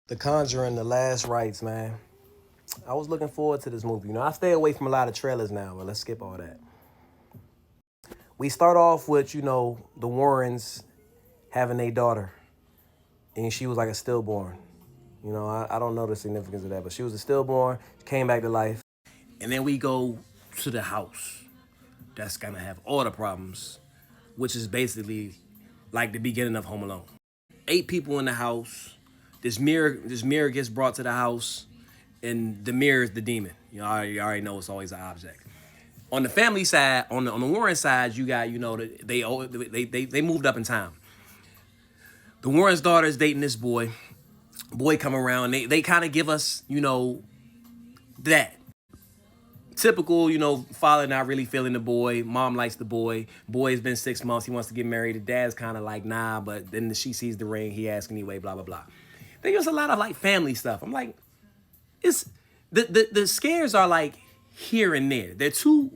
The Conjuring, the last rites, man. I was looking forward to this movie. I stay away from a lot of trailers now, but let's skip all that. We start off with, the Warrens having a daughter, and she was like a stillborn. I don't know the significance of that, but she was a stillborn, came back to life. And then we go to the house that's gonna have all the problems, which is basically like the beginning of Home Alone. 8 people in the house. This mirror gets brought to the house, and the mirror is the demon. You already know it's always an object. On the family side, on the Warren side, you got they moved up in time. The Warren's daughter is dating this boy. Boy come around. They kind of give us that typical, father not really feeling the boy. Mom likes the boy. Boy has been 6 months. He wants to get married. The dad's kind of like, nah, but then she sees the ring. He asks anyway, blah, blah, blah. There's a lot of like family stuff. I'm like, it's the scares are like here and there. They're too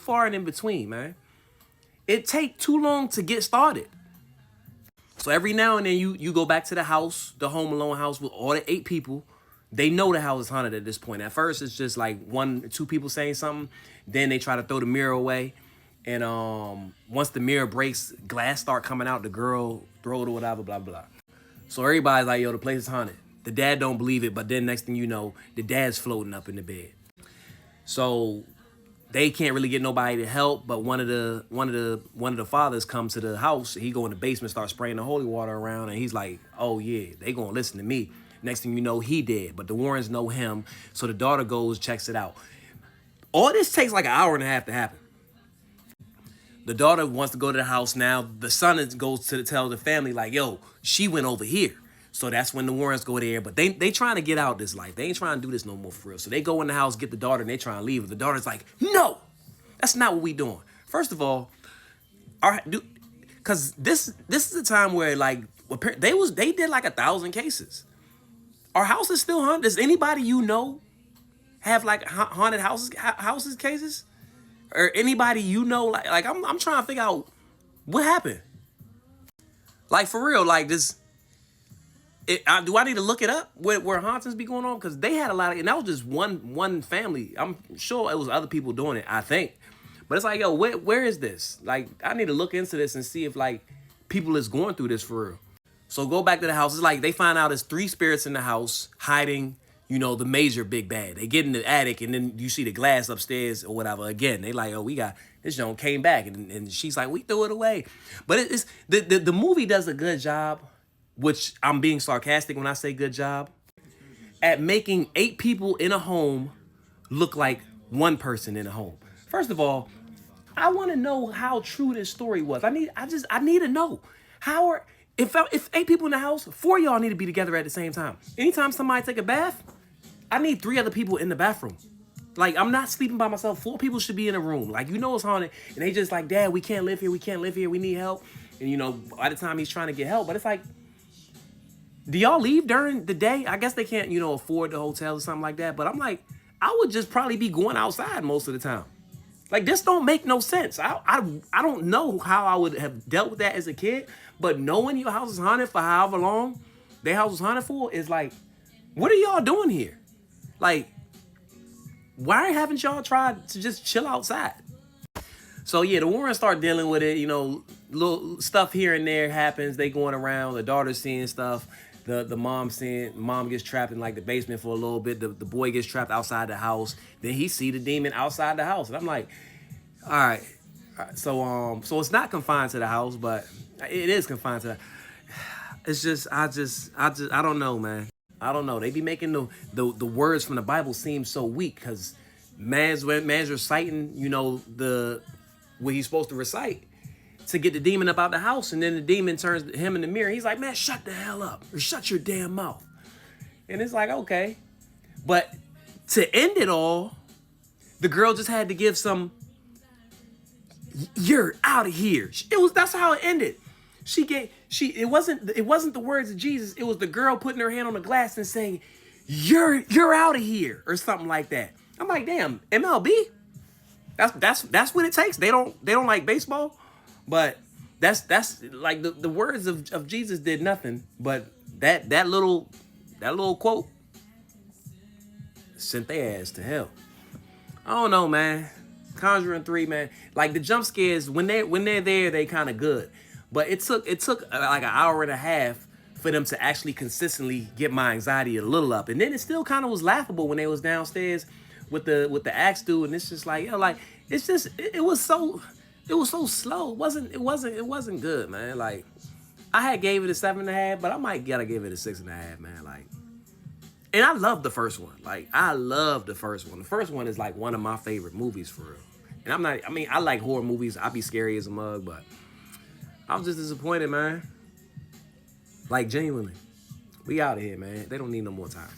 far and in between, man. It take too long to get started. So every now and then you go back to the house, the Home Alone house with all the 8 people. They know the house is haunted at this point. At first, it's just like 1 or 2 people saying something. Then they try to throw the mirror away. And once the mirror breaks, glass start coming out. The girl throw it or whatever, blah, blah. So everybody's like, yo, the place is haunted. The dad don't believe it, but then next thing you know, the dad's floating up in the bed. So they can't really get nobody to help, but one of the fathers comes to the house. He go in the basement, start spraying the holy water around, and he's like, oh yeah, they gonna listen to me. Next thing you know, he dead, but the Warrens know him. So the daughter goes, checks it out. All this takes like an hour and a half to happen. The daughter wants to go to the house now. The son goes to tell the family like, yo, she went over here. So that's when the Warrens go there. But they trying to get out this life. They ain't trying to do this no more for real. So they go in the house, get the daughter, and they trying to leave her. The daughter's like, no, that's not what we doing. First of all, because this is a time where like they did like 1,000 cases. Our house is still haunted. Does anybody have like haunted houses cases? Or anybody like I'm trying to figure out what happened. Like for real, like this. Do I need to look it up where hauntings be going on? Because they had a lot of, and that was just one family. I'm sure it was other people doing it, I think. But it's like, yo, where is this? Like, I need to look into this and see if like people is going through this for real. So go back to the house. It's like they find out there's 3 spirits in the house hiding, the major big bad. They get in the attic and then you see the glass upstairs or whatever. Again, they like, oh, we got, this joint came back. And she's like, we threw it away. But it's the movie does a good job, which I'm being sarcastic when I say good job, at making 8 people in a home look like 1 person in a home. First of all, I want to know how true this story was. I need to know if 8 people in the house, 4 of y'all need to be together at the same time. Anytime somebody take a bath, I need 3 other people in the bathroom. Like, I'm not sleeping by myself. 4 people should be in a room. Like, it's haunted. And they just like, Dad, we can't live here. We can't live here. We need help. And, by the time he's trying to get help. But it's like, do y'all leave during the day? I guess they can't, afford the hotel or something like that. But I'm like, I would just probably be going outside most of the time. Like, this don't make no sense. I don't know how I would have dealt with that as a kid. But knowing your house is haunted for however long their house was haunted for is like, what are y'all doing here? Like, why haven't y'all tried to just chill outside? So yeah, the Warrens start dealing with it. Little stuff here and there happens. They going around. The daughter's seeing stuff. The mom gets trapped in like the basement for a little bit. The boy gets trapped outside the house. Then he see the demon outside the house, and I'm like, all right. So it's not confined to the house, but it is confined to. It's just I don't know, man. I don't know. They be making the words from the Bible seem so weak because man's reciting, what he's supposed to recite to get the demon up out the house, and then the demon turns to him in the mirror. He's like, man, shut the hell up, or shut your damn mouth. And it's like, okay. But to end it all, the girl just had to give some, you're out of here. That's how it ended. It wasn't the words of Jesus. It was the girl putting her hand on the glass and saying, you're out of here, or something like that. I'm like, damn, MLB? That's what it takes. They don't like baseball, but that's like the words of Jesus did nothing but that little quote sent their ass to hell. I don't know, man. Conjuring 3, man. Like the jump scares when they're there, they kind of good. But it took like an hour and a half for them to actually consistently get my anxiety a little up. And then it still kind of was laughable when they was downstairs with the axe dude, and it's just like, like it's just it was so slow. It wasn't good, man. Like I had gave it a 7.5, but I might gotta give it a 6.5, man. Like, and I love the first one. Like, I love the first one. The first one is like one of my favorite movies for real. And I like horror movies. I be scary as a mug, but I was just disappointed, man. Like, genuinely. We out of here, man. They don't need no more time.